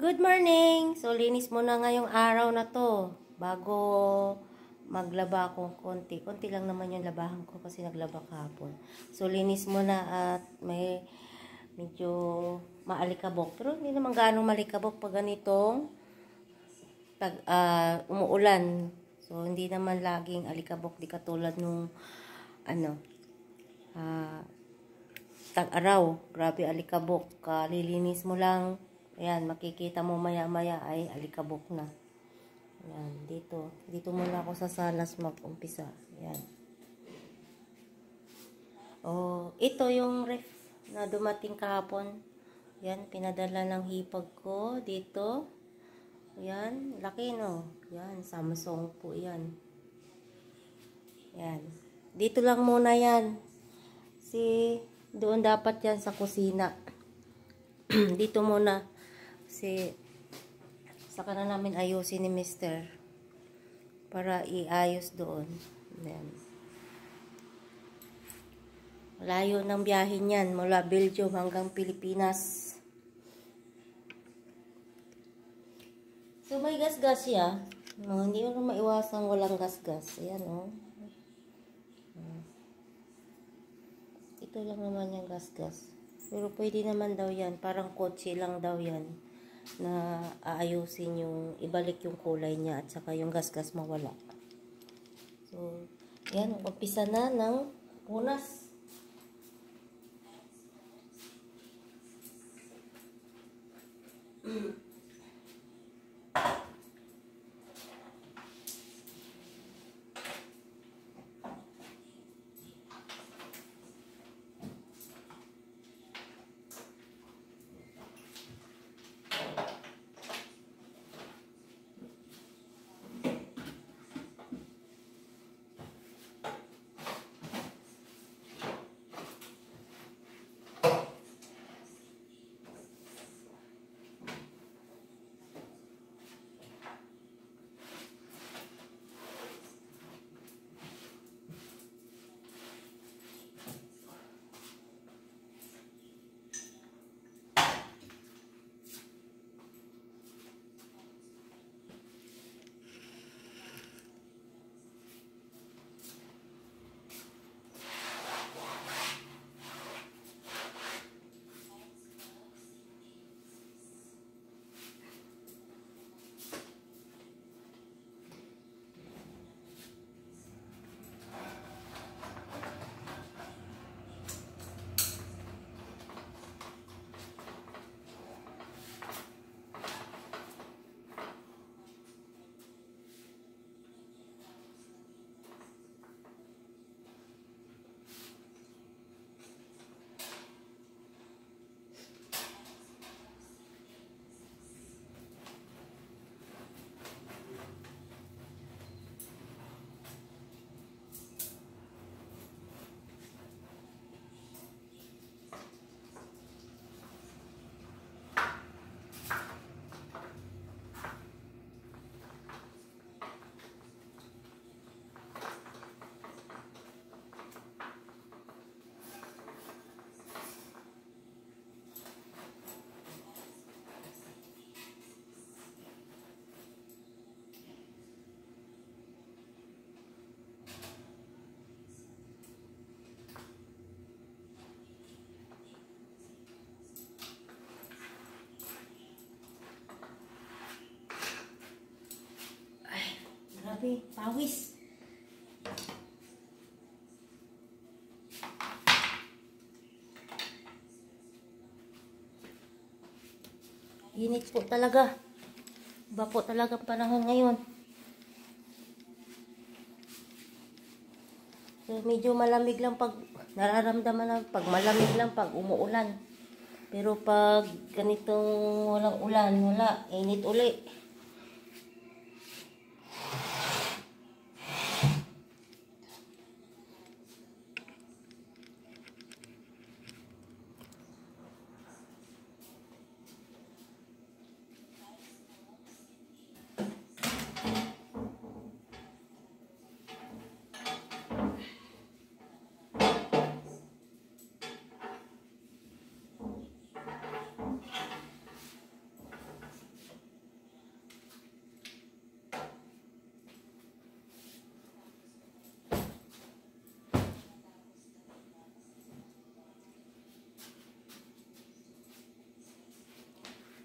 Good morning! So, linis muna ngayong araw na to bago maglaba akong konti. Konti lang naman yung labahan ko kasi naglaba kahapon. So, linis muna at may medyo maalikabok. Pero hindi naman gaano malikabok pag ganitong umuulan. So, hindi naman laging alikabok. Di katulad nung tag-araw. Grabe alikabok. Kalilinis mo lang. Ayan, makikita mo maya-maya ay alikabok na. Ayan, dito muna ako sa salas mag-umpisa. Ayan. Oh, ito yung ref na dumating kahapon. Ayan, pinadala ng hipag ko dito. Ayan, laki no. Ayan, Samsung po yan. Ayan. Dito lang muna yan. Doon dapat yan sa kusina. Dito muna. Kasi saka na namin ayusin ni Mister para iayos doon. Ayan. Malayo ng biyahe niyan mula Belgium hanggang Pilipinas. So may gas-gas siya. No, hindi mo maiwasang walang gas-gas. Ayan o. Ito lang naman yung gas-gas. Pero pwede naman daw yan. Parang kotse lang daw yan. Na aayusin yung, ibalik yung kulay niya at saka yung gas-gas mawala. So, yan, umpisa na ng punas. Grabe, pawis. Init po talaga. Iba po talaga panahon ngayon. So, medyo malamig lang pag nararamdaman na pag malamig lang pag umuulan. Pero pag ganitong walang ulan, wala. Init uli.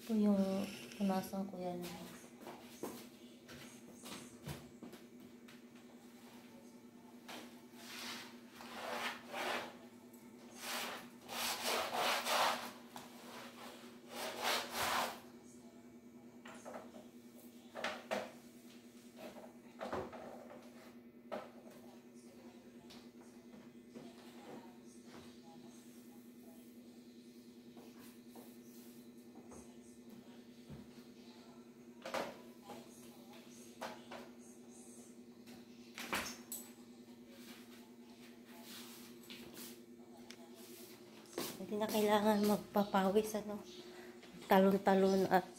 Ito yung punasan ko yan. Hindi na kailangan magpapawis, ano. Talon-talon at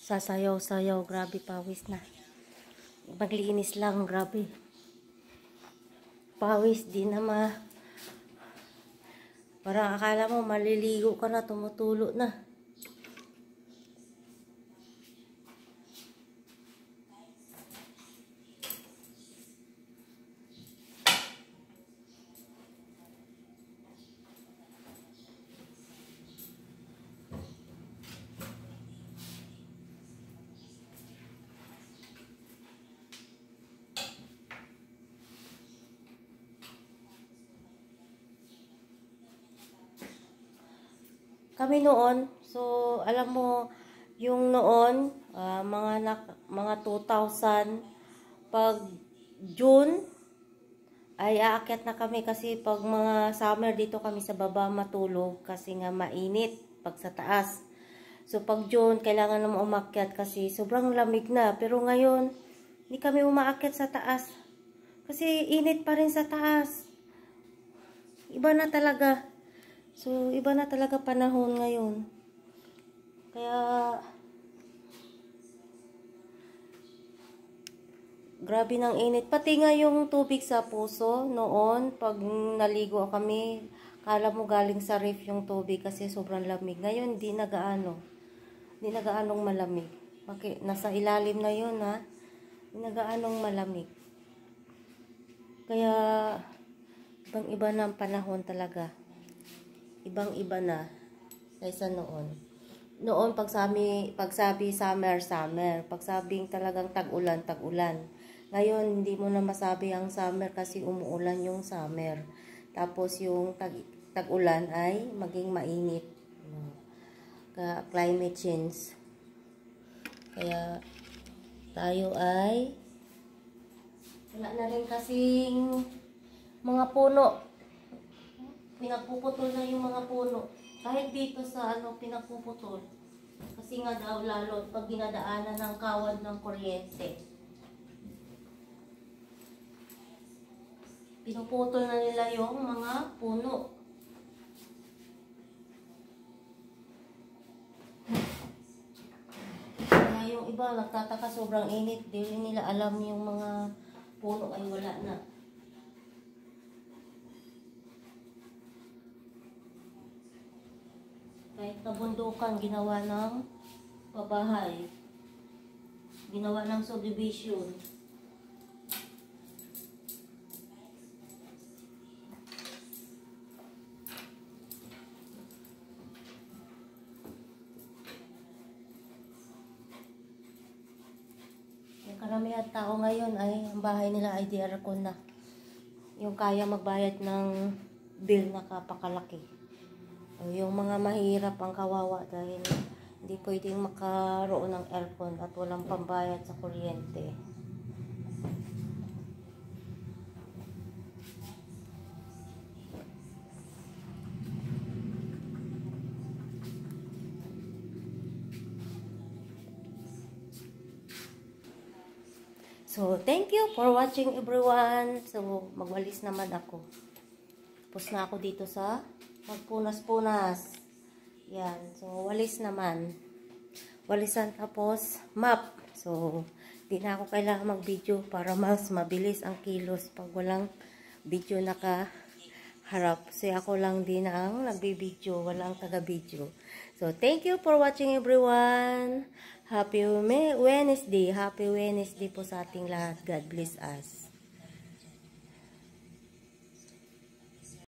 sasayaw-sayaw. Grabe, pawis na. Maglinis lang, grabe. Pawis, di na parang akala mo maliligo ka na, tumutulo na. Kami noon, so alam mo, yung noon, mga 2000, pag June, ay aakyat na kami kasi pag mga summer dito kami sa baba matulog kasi nga mainit pag sa taas. So pag June, kailangan naman umakyat kasi sobrang lamig na. Pero ngayon, hindi kami umaakyat sa taas kasi init pa rin sa taas. Iba na talaga. So, iba na talaga panahon ngayon. Kaya, grabe ng init. Pati nga yung tubig sa puso noon, pag naligo kami, kala mo galing sa ref yung tubig kasi sobrang lamig. Ngayon, hindi na gaano. Hindi na gaanong malamig. Nasa ilalim na yun, ha? Hindi na gaanong malamig. Kaya, ibang-iba na ang panahon talaga. Ibang-iba na kaysa noon. Noon pagsabi summer, summer. Pagsabing talagang tag-ulan, tag-ulan. Ngayon hindi mo na masabi ang summer kasi umuulan yung summer. Tapos yung tag-ulan ay maging mainit. Climate change. Kaya tayo ay wala na rin kasing mga puno. Pinagpuputol na yung mga puno. Kahit dito sa pinagpuputol. Kasi nga daw lalo pag dinadaanan ng kawad ng kuryente. Pinuputol na nila yung mga puno. Kaya yung iba nagtataka sobrang init. Di rin nila alam yung mga puno ay wala na. Kahit kabundukan, ginawa ng pabahay. Ginawa ng subdivision. Yung karamihan tao ngayon ay ang bahay nila ay aircon na. Yung kaya magbayad ng bill na kapakalaki. Yung mga mahirap ang kawawa dahil hindi pwedeng makaroon ng aircon at walang pambayad sa kuryente. So, thank you for watching everyone. So, magwalis naman ako. Tapos na ako dito sa magpunas-punas. Yan. So, walis naman. Walisan tapos map. So, di na ako kailangan mag-video para mas mabilis ang kilos pag walang video nakaharap. So, ako lang din ang nagbi-video. Walang taga-video. So, thank you for watching everyone. Happy Wednesday. Happy Wednesday po sa ating lahat. God bless us.